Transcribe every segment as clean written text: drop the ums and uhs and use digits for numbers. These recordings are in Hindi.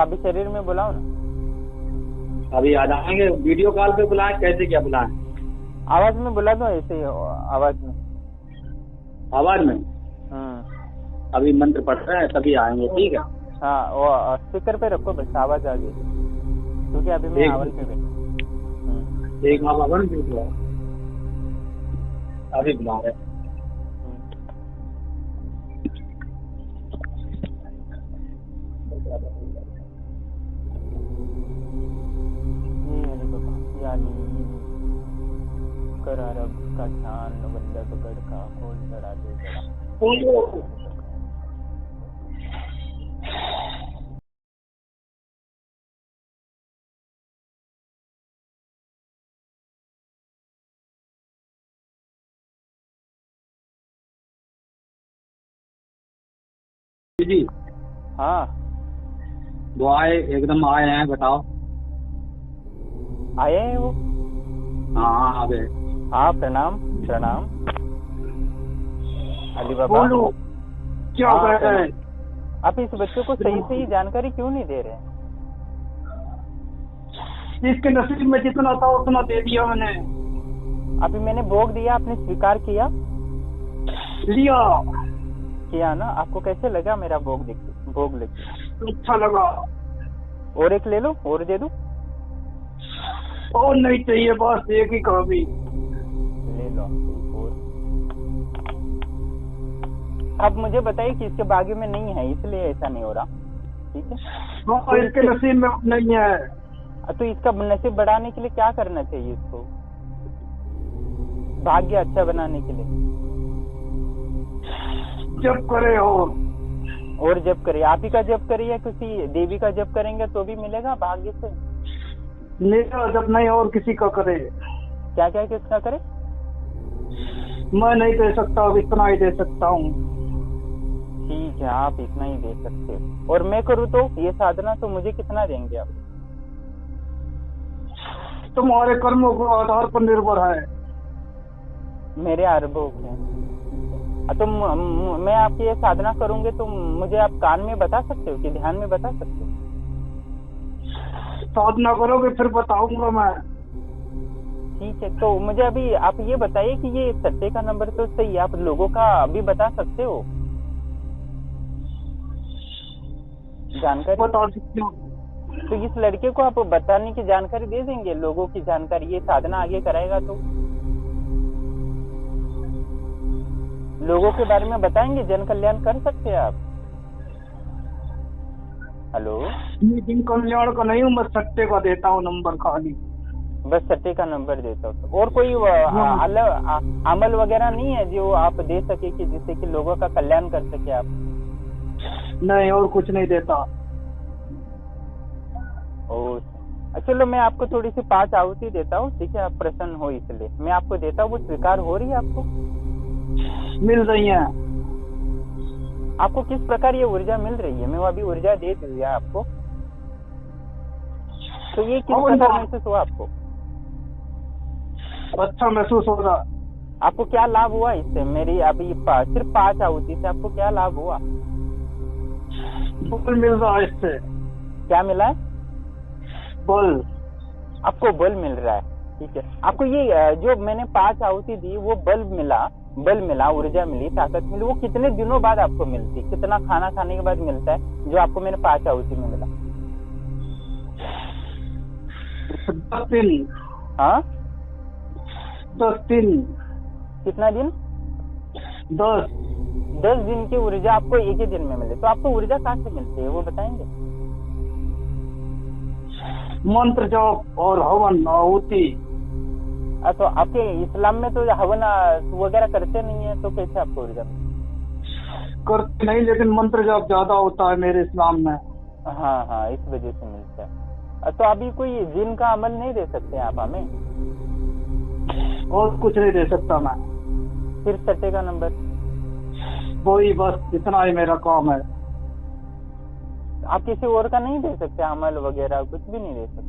अभी शरीर में बुलाओ ना। अभी आ जाएंगे। वीडियो कॉल पे बुलाएं, कैसे क्या बुलाएं? आवाज में बुला दो, ऐसे ही आवाज में। आवाज में? हम्म। अभी मंत्र पढ़ रहे हैं, तभी आएंगे, ठीक है। हाँ, वो स्पीकर पे रखो बस, आवाज आ गई, क्योंकि अभी मैं आवाज पे बैठा। एक आवाज में अभी बुला रहे। कर अरब का ध्यान वल्लभगढ़ का खोल चढ़ा दे जड़ा। जी हाँ, वो आए, एकदम आए हैं, बताओ। आए हैं वो? हाँ आ गए। हाँ, प्रणाम प्रणाम अली बाबा। बोलो, क्या हाँ, कर रहे हैं? आप इस बच्चे को सही सही जानकारी क्यों नहीं दे रहे हैं? जिसके नसीब में जितना था उतना दे दिया मैंने। अभी मैंने भोग दिया, आपने स्वीकार किया? लिया। किया ना? आपको कैसे लगा मेरा भोग लेके? अच्छा लगा। और एक ले लो, और दे दूं? और नहीं चाहिए, बस एक ही कभी। ले लो और। अब मुझे बताइए कि इसके भाग्य में नहीं है, इसलिए ऐसा नहीं हो रहा, ठीक है? हाँ, इसके नसीब में नहीं है। तो इसका नसीब बढ़ाने के लिए क्या करना चाहिए इसको, भाग्य अच्छा बनाने के लिए? जब करे और जब करे, आप ही का जब करिए, किसी देवी का जब करेंगे तो भी मिलेगा भाग्य से? मेरा जब नहीं और किसी का करे। क्या क्या किसका करे? मैं नहीं दे सकता, अब इतना ही दे सकता हूँ। ठीक है, आप इतना ही दे सकते हो। और मैं करूँ तो ये साधना, तो मुझे कितना देंगे आप? तुम्हारे कर्मों के आधार पर निर्भर है। मेरे अरबों के। तो मैं आपकी ये साधना करूंगे तो मुझे आप कान में बता सकते हो कि ध्यान में बता सकते हो? साधना करोगे फिर बताऊंगा मैं। ठीक है, तो मुझे अभी आप ये बताइए कि ये सट्टे का नंबर तो सही, आप लोगों का अभी बता सकते हो जानकारी? बता सकते हो। तो इस लड़के को आप बताने की जानकारी दे देंगे, लोगों की जानकारी, ये साधना आगे कराएगा तो लोगों के बारे में बताएंगे, जन कल्याण कर सकते हैं आप। हेलो, जन कल्याण का नहीं हूँ, मैं सट्टे का देता हूँ नंबर खाली। बस सट्टे का नंबर देता हूँ। और कोई अमल वगैरह नहीं है जो आप दे सके कि जिससे कि लोगों का कल्याण कर सके आप? नहीं, और कुछ नहीं देता। चलो, मैं आपको थोड़ी सी 5 आहुति देता हूँ, ठीक है? आप प्रसन्न हो इसलिए मैं आपको देता हूँ। वो स्वीकार हो रही है आपको? मिल रही है। आपको किस प्रकार ये ऊर्जा मिल रही है? मैं वो अभी ऊर्जा दे दी है आपको, तो ये किस प्रकार महसूस हुआ आपको? अच्छा महसूस हो रहा। आपको क्या लाभ हुआ इससे? मेरी अभी सिर्फ 5 आहुति से आपको क्या लाभ हुआ? बल मिल रहा है इससे। क्या मिला है? बल। आपको बल मिल रहा है, ठीक है? आपको ये जो मैंने 5 आहुति दी, वो बल मिला, ऊर्जा मिली, ताकत मिली, वो कितने दिनों बाद आपको मिलती? कितना खाना खाने के बाद मिलता है जो आपको मैंने 5 आहुति में मिला? 10 दिन। हाँ, 10 दिन। कितना दिन? 10 दिन की ऊर्जा आपको एक ही दिन में मिले। तो आपको ऊर्जा कहाँ से मिलती है वो बताएंगे? मंत्र जप और हवन आहुति। तो आपके इस्लाम में तो हवन वगैरह करते नहीं है, तो कैसे आपको ऊर्जा मिलती? करते नहीं, लेकिन मंत्र जप ज्यादा होता है मेरे इस्लाम में। हाँ, इस वजह से मिलता है। तो अभी कोई जिन का अमल नहीं दे सकते आप हमें? और कुछ नहीं दे सकता मैं। फिर सट्टे का नंबर? वही, बस इतना ही मेरा काम है। आप किसी और का नहीं दे सकते अमल वगैरह? कुछ भी नहीं दे सकते?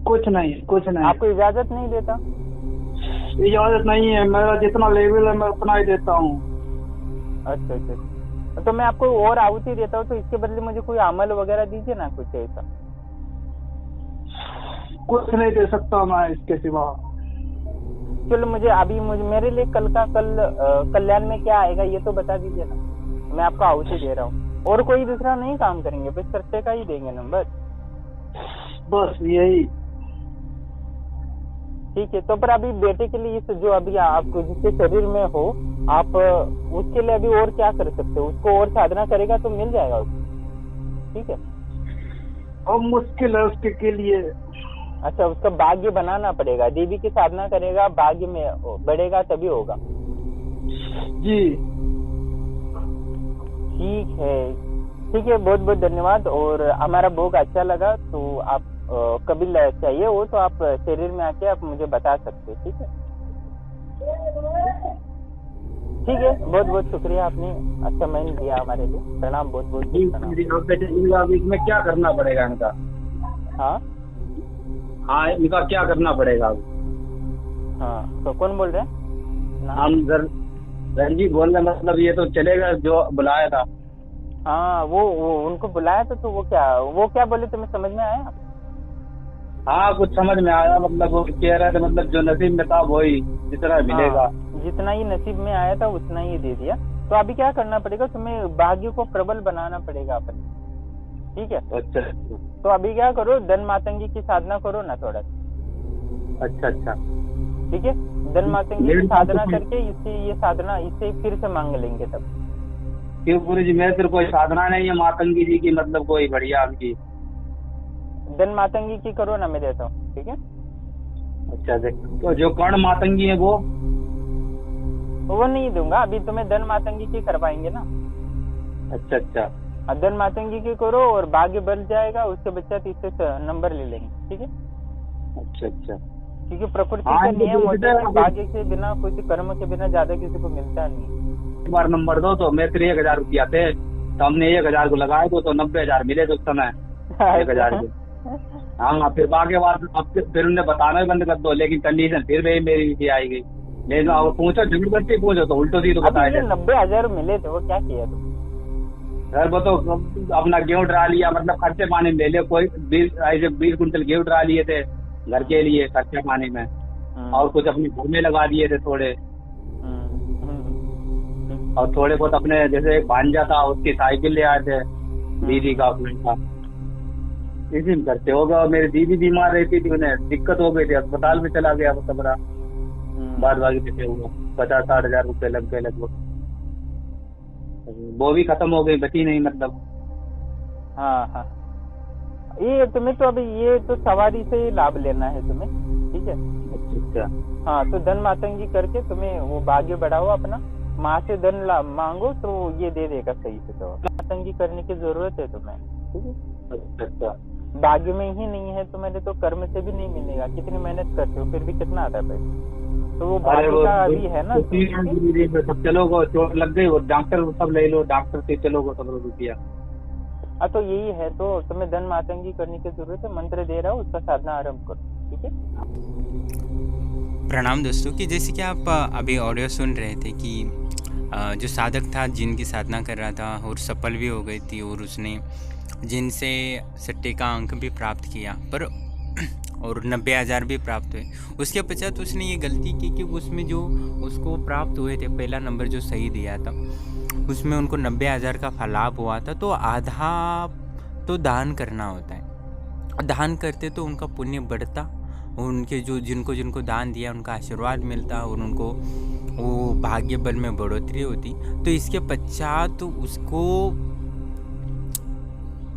कुछ नहीं। आपको इजाजत नहीं देता? इजाजत नहीं है, मेरा जितना लेवल है मैं उतना ही देता हूँ। अच्छा, तो मैं आपको और आहुति देता हूँ, तो इसके बदले मुझे कोई अमल वगैरह दीजिए ना, कुछ ऐसा। कुछ नहीं दे सकता मैं इसके सिवा। चलो मुझे मेरे लिए कल कल्याण में क्या आएगा ये तो बता दीजिए ना, मैं आपको आहुति दे रहा हूँ। और कोई दूसरा नहीं काम करेंगे, बस खर्चे का ही देंगे नंबर। बस यही। ठीक है, तो पर अभी बेटे के लिए जो अभी आपको जिसके शरीर में हो, आप उसके लिए अभी और क्या कर सकते हो? उसको और साधना करेगा तो मिल जाएगा उसको। ठीक है, और मुश्किल है उसके के लिए। अच्छा, उसका भाग्य बनाना पड़ेगा। देवी की साधना करेगा, भाग्य में बढ़ेगा तभी होगा। जी ठीक है, ठीक है, बहुत बहुत धन्यवाद। और हमारा भोग अच्छा लगा, तो आप कभी चाहिए हो तो आप शरीर में आके आप मुझे बता सकते हैं। ठीक है, ठीक है, बहुत बहुत शुक्रिया, आपने अच्छा समय दिया हमारे लिए। प्रणाम, बहुत बहुत प्रणाम। इसमें क्या करना पड़ेगा इनका? हाँ हाँ, इनका क्या करना पड़ेगा? हाँ, तो कौन बोल रहे हैं? हम रणजीत बोल रहे, मतलब ये तो चलेगा जो बुलाया था। हाँ, वो उनको बुलाया था, तो वो क्या बोले, तुम्हें समझ में आया? हाँ, कुछ समझ में आया, मतलब वो कह रहे थे, मतलब जो नसीब में था वही जितना मिलेगा। हाँ, जितना ही नसीब में आया था उतना ही दे दिया। तो अभी क्या करना पड़ेगा, तुम्हें भाग्य को प्रबल बनाना पड़ेगा अपने। ठीक है, अच्छा, तो अभी क्या करो, धन मातंगी की साधना करो ना थोड़ा। अच्छा अच्छा, ठीक है, धन मातंगी की साधना करके इससे फिर से मांग लेंगे तब। क्यों गुरु जी, मेरे फिर कोई साधना नहीं है मातंगी जी की, मतलब कोई बढ़िया आपकी। धन मातंगी की करो ना, मैं देता हूँ। ठीक है, अच्छा, तो जो कर्ण मातंगी है वो नहीं दूंगा, अभी तुम्हें धन मातंगी की करवाएंगे ना। अच्छा अच्छा, धन मातंगी की करो और भाग्य बढ़ जाएगा, उसके पश्चात इससे नंबर ले लेंगे। ठीक है, अच्छा अच्छा, क्योंकि प्रकृति का नियम होता है, भाग्य के बिना, कुछ कर्म के बिना ज्यादा किसी को मिलता नहीं। एक बार नंबर दो तो मेरे 1000 रुपया थे, तो हमने 1000 को लगाए तो 90,000 मिले उस समय। 1000 के। हाँ, फिर बाकी बात फिर उन्हें बताना ही बंद कर दो, लेकिन कंडीशन फिर भी मेरी नीचे आई गई। लेकिन पूछो, जबरदस्ती पूछो तो उल्टो दी तो बताया। 90,000 मिले थे, वो क्या किया तुम? सर वो तो अपना गेहूं डरा लिया, मतलब खर्चे पानी में ले लिया। कोई 20 कुंटल गेहूं डरा लिए थे घर के लिए खर्चे पानी में, और कुछ अपने घर में लगा दिए थे थोड़े, और थोड़े बहुत अपने, जैसे एक भांजा था उसकी साइकिल ले आए थे, दीदी का अपने का, इसी में करते होगा। और मेरी दीदी बीमार रहती थी, उन्हें दिक्कत हो गई थी, अस्पताल में चला गया वो सबरा। बाद बाकी देते हुए 50-60 हजार रुपए लग गए लगभग, वो भी खत्म हो गई, बची नहीं मतलब। हाँ हाँ, ये तुम्हें तो अभी ये तो सवारी से ही लाभ लेना है तुम्हें। ठीक है, अच्छा, हाँ, तो धन मातंगी करके तुम्हें वो भाग्य बढ़ाओ अपना, माँ से धन मांगो तो ये दे देगा सही से। तो मातंगी करने की जरूरत है तुम्हें। ठीक है, अच्छा, भाग्य में ही नहीं है तो मैंने तो कर्म से भी नहीं मिलेगा। कितनी मेहनत करते हो फिर भी कितना आता है पैसा, तो वो भाग्य का अभी है ना। सब चलोगे, चोट लग गई, वो डॉक्टर सब ले लो, डॉक्टर से चलोगे 100 रुपया। तो यही है, तो तुम्हें धन मातंगी करने की जरूरत है। मंत्र दे रहा हूँ, उसका साधना आरंभ करो। ठीक है, प्रणाम दोस्तों। कि जैसे कि आप अभी ऑडियो सुन रहे थे कि जो साधक था जिन की साधना कर रहा था और सफल भी हो गई थी, और उसने जिन से सट्टे का अंक भी प्राप्त किया, पर और 90,000 भी प्राप्त हुए। उसके पश्चात उसने ये गलती की कि उसमें जो उसको प्राप्त हुए थे, पहला नंबर जो सही दिया था उसमें उनको 90,000 का लाभ हुआ था, तो आधा तो दान करना होता है। दान करते तो उनका पुण्य बढ़ता, उनके जो जिनको दान दिया उनका आशीर्वाद मिलता, और उनको वो भाग्य बल में बढ़ोतरी होती। तो इसके पश्चात उसको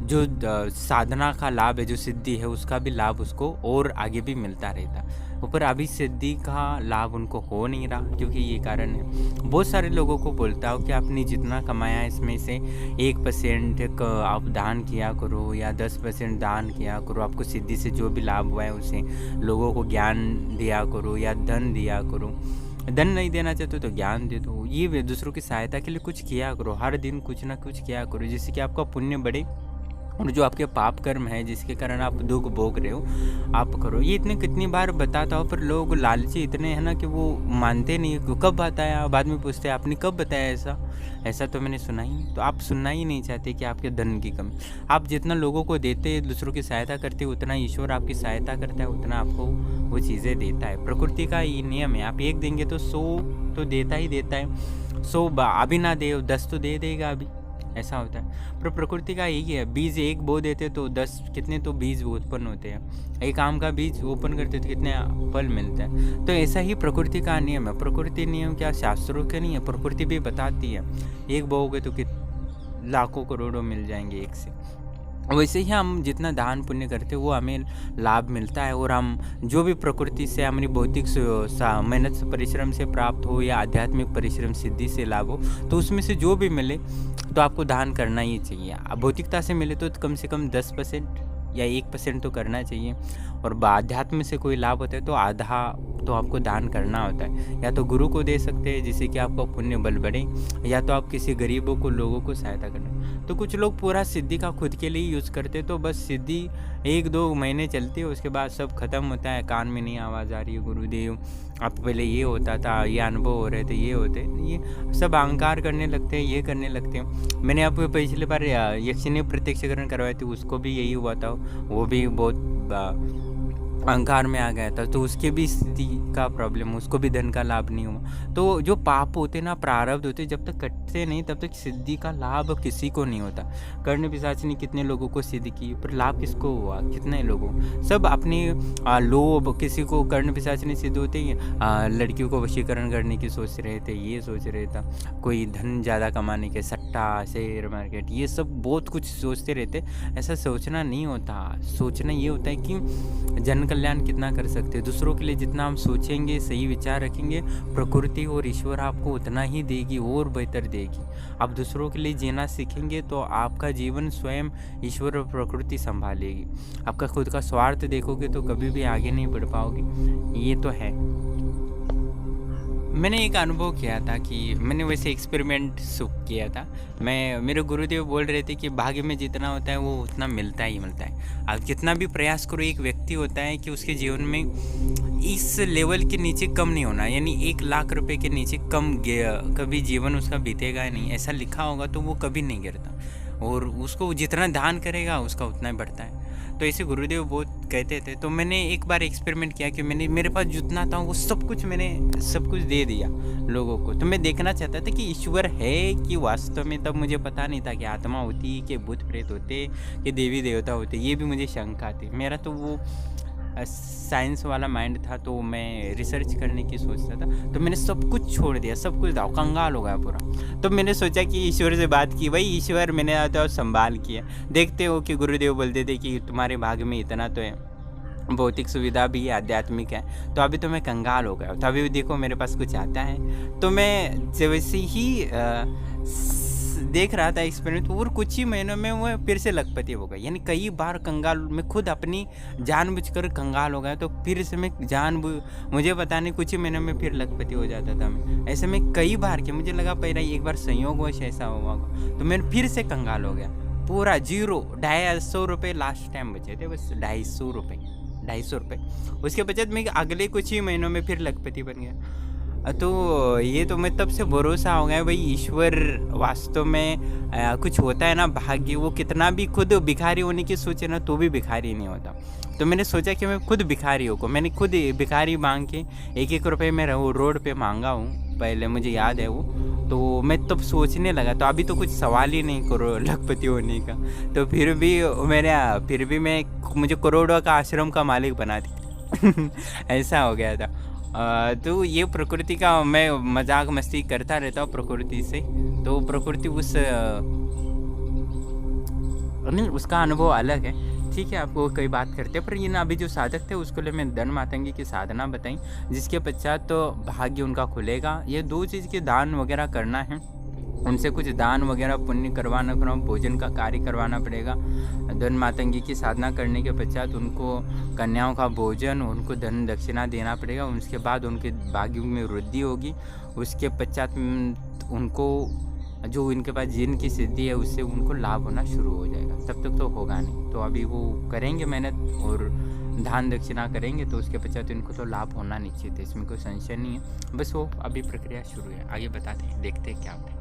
जो साधना का लाभ है, जो सिद्धि है, उसका भी लाभ उसको और आगे भी मिलता रहता। ऊपर अभी सिद्धि का लाभ उनको हो नहीं रहा, क्योंकि ये कारण है। बहुत सारे लोगों को बोलता हूँ कि आपने जितना कमाया इसमें से 1% आप दान किया करो, या 10% दान किया करो। आपको सिद्धि से जो भी लाभ हुआ है उसे लोगों को ज्ञान दिया करो, या धन दिया करो। धन नहीं देना चाहते तो ज्ञान दे दो। ये दूसरों की सहायता के लिए कुछ किया करो, हर दिन कुछ ना कुछ किया करो, जिससे कि आपका पुण्य बढ़े और जो आपके पाप कर्म है जिसके कारण आप दुख भोग रहे हो, आप करो। ये इतने कितनी बार बताता हूँ, पर लोग लालची इतने हैं ना कि वो मानते नहीं है। कब बताया, बाद में पूछते हैं आपने कब बताया ऐसा। ऐसा तो मैंने सुना ही नहीं। तो आप सुनना ही नहीं चाहते कि आपके धन की कमी। आप जितना लोगों को देते, दूसरों की सहायता करते, उतना ईश्वर आपकी सहायता करता है, उतना आपको वो चीज़ें देता है। प्रकृति का ये नियम है, आप 1 देंगे तो 100 तो देता ही देता है। 100 अभी ना दे 10 तो दे देगा अभी, ऐसा होता है। पर प्रकृति का यही है, बीज 1 बो देते तो 10 कितने तो बीज उत्पन्न होते हैं। एक आम का बीज ओपन करते तो कितने फल मिलते हैं। तो ऐसा ही प्रकृति का नियम है। प्रकृति नियम क्या शास्त्रों के नहीं है, प्रकृति भी बताती है। 1 बोओगे तो लाखों करोड़ों मिल जाएंगे एक से। वैसे ही हम जितना दान पुण्य करते हैं वो हमें लाभ मिलता है। और हम जो भी प्रकृति से हमारी भौतिक मेहनत से परिश्रम से प्राप्त हो या आध्यात्मिक परिश्रम सिद्धि से लाभ हो, तो उसमें से जो भी मिले तो आपको दान करना ही चाहिए। भौतिकता से मिले तो कम से कम 10% या 1% तो करना चाहिए। और आध्यात्म से कोई लाभ होता है तो आधा तो आपको दान करना होता है। या तो गुरु को दे सकते हैं जिससे कि आपका पुण्य बल बढ़े, या तो आप किसी गरीबों को, लोगों को सहायता करना। तो कुछ लोग पूरा सिद्धि का खुद के लिए यूज़ करते, तो बस सिद्धि 1-2 महीने चलती है, उसके बाद सब खत्म होता है। कान में नहीं आवाज़ आ रही है, गुरुदेव आप पहले ये होता था, ये अनुभव हो रहे थे, ये होते, ये सब अहंकार करने लगते हैं, ये करने लगते हैं। मैंने आपको पिछली बार यक्षिणी प्रत्यक्षकरण करवाई थी, उसको भी यही हुआ था। वो भी बहुत अहंकार में आ गया था, तो उसके भी स्थिति का प्रॉब्लम, उसको भी धन का लाभ नहीं हुआ। तो जो पाप होते ना, प्रारब्ध होते, जब तक कटते नहीं तब तक सिद्धि का लाभ किसी को नहीं होता। कर्ण पिशाच ने कितने लोगों को सिद्ध की, पर लाभ किसको हुआ, कितने लोगों, सब अपने लोभ। किसी को कर्ण पिशाच ने सिद्ध होते ही लड़कियों को वशीकरण करने की सोच रहे थे, ये सोच रहे था, कोई धन ज़्यादा कमाने के, सट्टा, शेयर मार्केट, ये सब बहुत कुछ सोचते रहते। ऐसा सोचना नहीं होता। सोचना ये होता है कि जन कल्याण कितना कर सकते हैं। दूसरों के लिए जितना हम सोचेंगे, सही विचार रखेंगे, प्रकृति और ईश्वर आपको उतना ही देगी और बेहतर देगी। आप दूसरों के लिए जीना सीखेंगे तो आपका जीवन स्वयं ईश्वर और प्रकृति संभालेगी। आपका खुद का स्वार्थ देखोगे तो कभी भी आगे नहीं बढ़ पाओगे। ये तो है। मैंने एक अनुभव किया था कि मैंने वैसे एक्सपेरिमेंट सुख किया था। मेरे गुरुदेव बोल रहे थे कि भाग्य में जितना होता है वो उतना मिलता ही मिलता है। आप जितना भी प्रयास करो, एक व्यक्ति होता है कि उसके जीवन में इस लेवल के नीचे कम नहीं होना, यानी 1 लाख रुपए के नीचे कम कभी जीवन उसका बीतेगा ही नहीं। ऐसा लिखा होगा तो वो कभी नहीं गिरता, और उसको जितना दान करेगा उसका उतना ही बढ़ता है। तो ऐसे गुरुदेव बहुत कहते थे। तो मैंने एक बार एक्सपेरिमेंट किया कि मेरे पास जितना था वो सब कुछ मैंने सब कुछ दे दिया लोगों को। तो मैं देखना चाहता था कि ईश्वर है कि वास्तव में। तब मुझे पता नहीं था कि आत्मा होती, कि भूत प्रेत होते, कि देवी देवता होते, ये भी मुझे शंका थी। मेरा तो वो साइंस वाला माइंड था, तो मैं रिसर्च करने की सोचता था। तो मैंने सब कुछ छोड़ दिया, सब कुछ दाव, कंगाल हो गया पूरा। तो मैंने सोचा कि ईश्वर से बात की, भाई ईश्वर मैंने आता संभाल किया। देखते हो कि गुरुदेव बोलते थे कि तुम्हारे भाग्य में इतना तो है, भौतिक सुविधा भी है, आध्यात्मिक है, तो अभी तो मैं कंगाल हो गया। तो अभी भी देखो मेरे पास कुछ आता है। तो मैं वैसे ही देख रहा था एक्सपेरिमेंट, और कुछ ही महीनों में वो फिर से लखपति हो गया। यानी कई बार कंगाल, मैं खुद अपनी जानबूझकर कंगाल हो गया, तो फिर से मैं मुझे पता नहीं कुछ ही महीनों में फिर लखपति हो जाता था मैं। ऐसे में कई बार कि मुझे लगा पहले एक बार संयोगवश ऐसा हुआ, तो मैं फिर से कंगाल हो गया पूरा 0। 250 रुपये लास्ट टाइम बचे थे, बस 250 रुपये। उसके पश्चात मैं अगले कुछ ही महीनों में फिर लखपति बन गया। तो ये तो मैं तब से भरोसा हो गया भाई, ईश्वर वास्तव में कुछ होता है ना, भाग्य, वो कितना भी खुद भिखारी होने की सोचे ना तो भी भिखारी नहीं होता। तो मैंने सोचा कि मैं खुद भिखारी होकर, मैंने खुद भिखारी मांग के 1-1 रुपये में रोड पे मांगा हूँ पहले, मुझे याद है वो। तो मैं तब सोचने लगा, तो अभी तो कुछ सवाल ही नहीं करो लखपति होने का। तो फिर भी मुझे करोड़ों का आश्रम का मालिक बना दी ऐसा हो गया था। तो ये प्रकृति का मैं मजाक मस्ती करता रहता हूँ प्रकृति से। तो प्रकृति उसका अनुभव अलग है, ठीक है। आपको कई बात करते हैं, पर ये ना अभी जो साधक थे उसके लिए मैं धन मातंगी की साधना बताई, जिसके पश्चात तो भाग्य उनका खुलेगा। ये 2 चीज़ के दान वगैरह करना है, उनसे कुछ दान वगैरह पुण्य करवाना, भोजन का कार्य करवाना पड़ेगा। धन मातंगी की साधना करने के पश्चात उनको कन्याओं का भोजन, उनको धन दक्षिणा देना पड़ेगा। उसके बाद उनके भाग्य में वृद्धि होगी। उसके पश्चात उनको जो इनके पास जिन की सिद्धि है उससे उनको लाभ होना शुरू हो जाएगा। तब तक तो होगा नहीं। तो अभी वो करेंगे मेहनत और दान दक्षिणा करेंगे, तो उसके पश्चात इनको तो लाभ होना निश्चित है, इसमें कोई संशय नहीं है। बस वो अभी प्रक्रिया शुरू है, आगे बताते हैं, देखते हैं क्या होता है।